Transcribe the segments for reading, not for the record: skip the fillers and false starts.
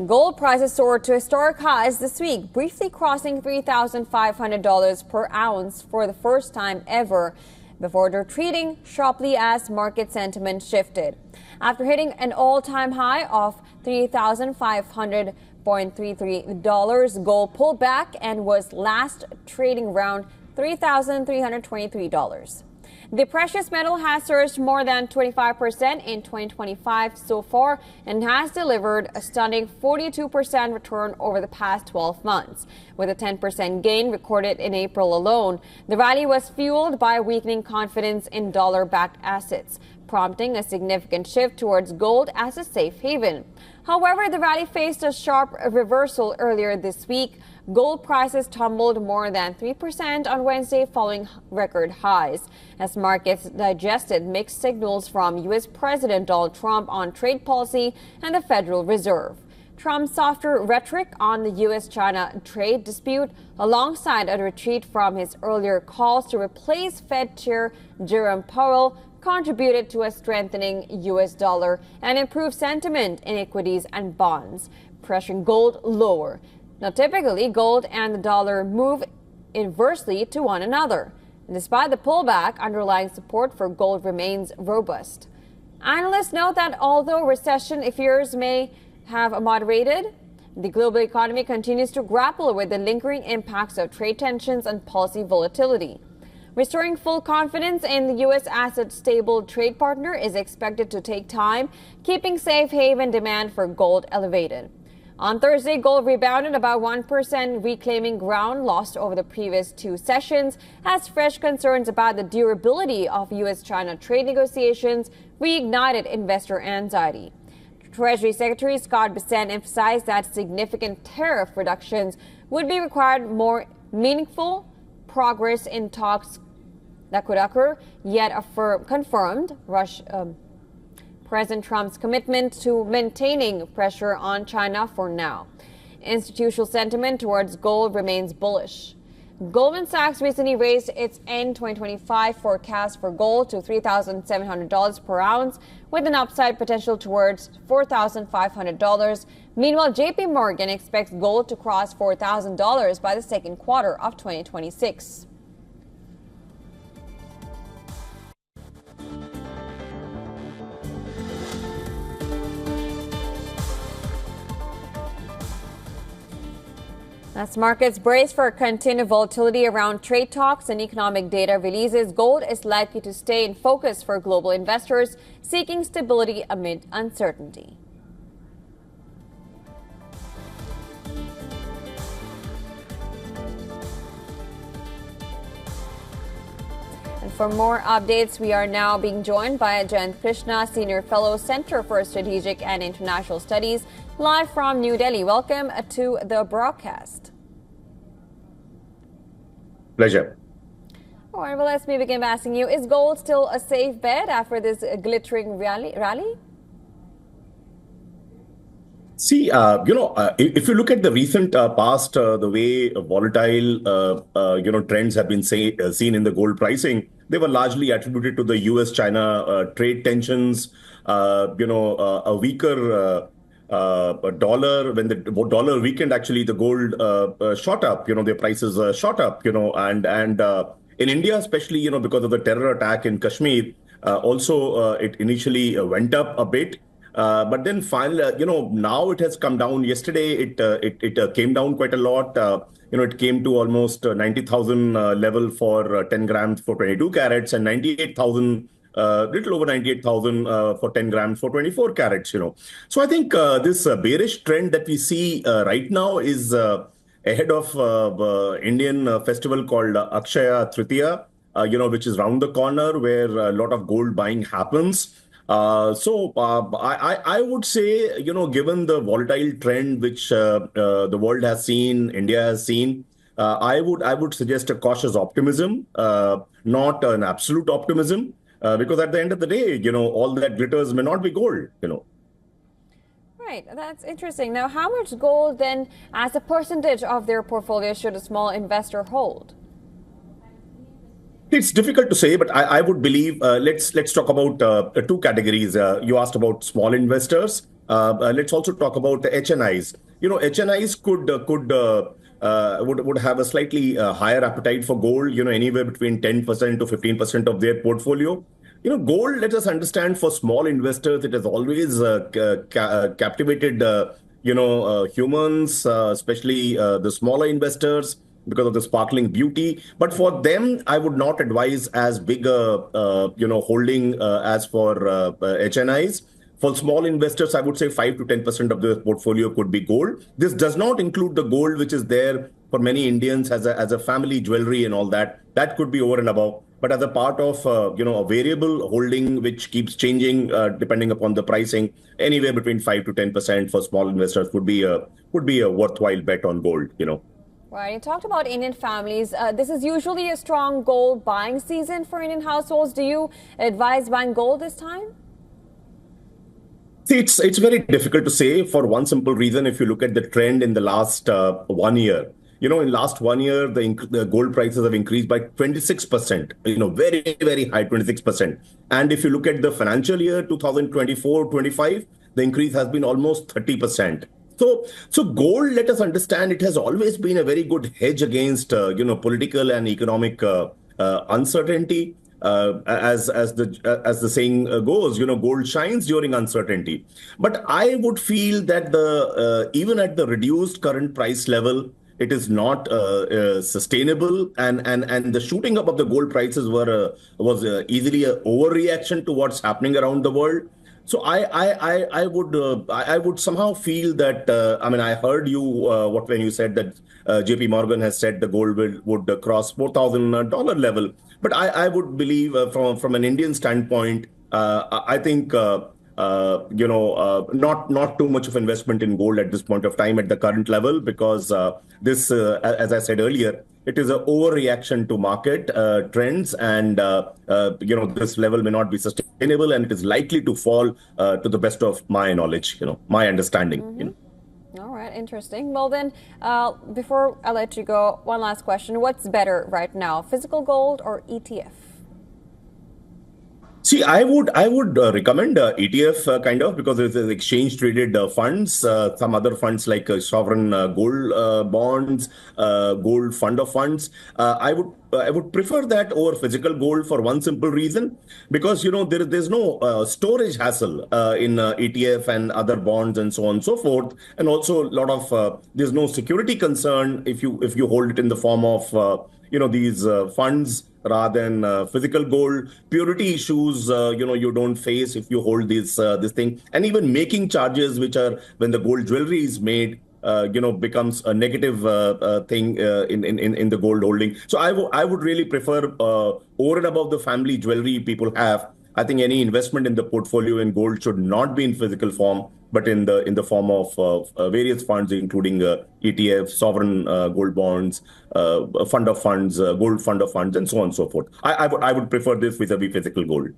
Gold prices soared to historic highs this week, briefly crossing $3,500 per ounce for the first time ever, before retreating sharply as market sentiment shifted. After hitting an all-time high of $3,500.33, gold pulled back and was last trading around $3,323. The precious metal has surged more than 25% in 2025 so far and has delivered a stunning 42% return over the past 12 months, with a 10% gain recorded in April alone. The rally was fueled by weakening confidence in dollar-backed assets, prompting a significant shift towards gold as a safe haven. However, the rally faced a sharp reversal earlier this week. Gold prices tumbled more than 3% on Wednesday following record highs, as markets digested mixed signals from U.S. President Donald Trump on trade policy and the Federal Reserve. Trump's softer rhetoric on the U.S.-China trade dispute, alongside a retreat from his earlier calls to replace Fed Chair Jerome Powell, contributed to a strengthening U.S. dollar and improved sentiment in equities and bonds, pressuring gold lower. Now, typically, gold and the dollar move inversely to one another. Despite the pullback, underlying support for gold remains robust. Analysts note that although recession fears may have moderated, the global economy continues to grapple with the lingering impacts of trade tensions and policy volatility. Restoring full confidence in the U.S. as a stable trade partner is expected to take time, keeping safe haven demand for gold elevated. On Thursday, gold rebounded about 1%, reclaiming ground lost over the previous two sessions, as fresh concerns about the durability of U.S.-China trade negotiations reignited investor anxiety. Treasury Secretary Scott Bessent emphasized that significant tariff reductions would be required more meaningful progress in talks that could occur, yet confirmed President Trump's commitment to maintaining pressure on China for now. Institutional sentiment towards gold remains bullish. Goldman Sachs recently raised its end 2025 forecast for gold to $3,700 per ounce, with an upside potential towards $4,500. Meanwhile, JP Morgan expects gold to cross $4,000 by the second quarter of 2026. As markets brace for continued volatility around trade talks and economic data releases, gold is likely to stay in focus for global investors seeking stability amid uncertainty. And for more updates, we are now being joined by Jayant Krishna, Senior Fellow, Center for Strategic and International Studies, live from New Delhi. Welcome to the broadcast. Pleasure. All right, well, let's begin by asking you, is gold still a safe bet after this glittering rally? See, if you look at the recent past, the way volatile, trends have been seen in the gold pricing, they were largely attributed to the U.S.-China trade tensions, a weaker dollar. When the dollar weakened, actually, the gold shot up, their prices shot up, and in India, especially, because of the terror attack in Kashmir, also it initially went up a bit. But then finally, now it has come down. Yesterday, it came down quite a lot. It came to almost 90,000 level for 10 grams for 22 carats and 98,000, little over 98,000 for 10 grams for 24 carats. So I think this bearish trend that we see right now is ahead of Indian festival called Akshaya Tritiya, which is round the corner, where a lot of gold buying happens. So I would say, given the volatile trend which the world has seen, India has seen, I would suggest a cautious optimism, not an absolute optimism, because at the end of the day, all that glitters may not be gold. Right, that's interesting. Now, how much gold then, as a percentage of their portfolio, should a small investor hold? It's difficult to say, but I would believe, let's talk about two categories. You asked about small investors. Let's also talk about the HNIs. HNIs would have a slightly higher appetite for gold. Anywhere between 10% to 15% of their portfolio. Gold. Let us understand, for small investors, it has always captivated humans, especially the smaller investors, because of the sparkling beauty. But for them, I would not advise as big a holding as for HNIs. For small investors, I would say 5 to 10% of their portfolio could be gold. This does not include the gold which is there for many Indians as a family jewelry and all that. That could be over and above. But as a part of a variable holding which keeps changing depending upon the pricing, anywhere between 5 to 10% for small investors would be a worthwhile bet on gold. Right. You talked about Indian families. This is usually a strong gold buying season for Indian households. Do you advise buying gold this time? See, it's very difficult to say, for one simple reason. If you look at the trend in the last 1 year, in last 1 year, the gold prices have increased by 26%, very, very high 26%. And if you look at the financial year 2024-25, the increase has been almost 30%. So gold, let us understand, it has always been a very good hedge against, political and economic uncertainty. As the saying goes, gold shines during uncertainty. But I would feel that the even at the reduced current price level, it is not sustainable, and the shooting up of the gold prices was easily an overreaction to what's happening around the world. So I would somehow feel that I heard you when you said that JP Morgan has said the gold would cross $4,000 level, but I would believe from an Indian standpoint, I think not too much of investment in gold at this point of time at the current level, because this, as I said earlier, it is an overreaction to market trends, and this level may not be sustainable, and it is likely to fall to the best of my knowledge, my understanding. All right, interesting. Well then, before I let you go, one last question. What's better right now, physical gold or ETF? See, I would recommend ETF kind of, because there's exchange traded funds, some other funds like sovereign gold bonds, gold fund of funds. I would prefer that over physical gold, for one simple reason, because there's no storage hassle in ETF and other bonds and so on and so forth, and also a lot of there's no security concern if you hold it in the form of these funds rather than physical gold. Purity issues, you don't face if you hold this thing, and even making charges, which are when the gold jewelry is made, becomes a negative thing in the gold holding. So I would really prefer over and above the family jewelry people have. I think any investment in the portfolio in gold should not be in physical form, but in the form of various funds, including ETFs, sovereign gold bonds, fund of funds, gold fund of funds, and so on and so forth. I would prefer this vis-a-vis physical gold.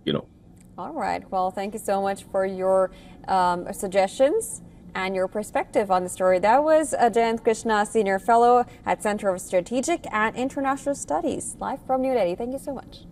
All right. Well, thank you so much for your suggestions and your perspective on the story. That was Jayant Krishna, Senior Fellow at Center of Strategic and International Studies, live from New Delhi. Thank you so much.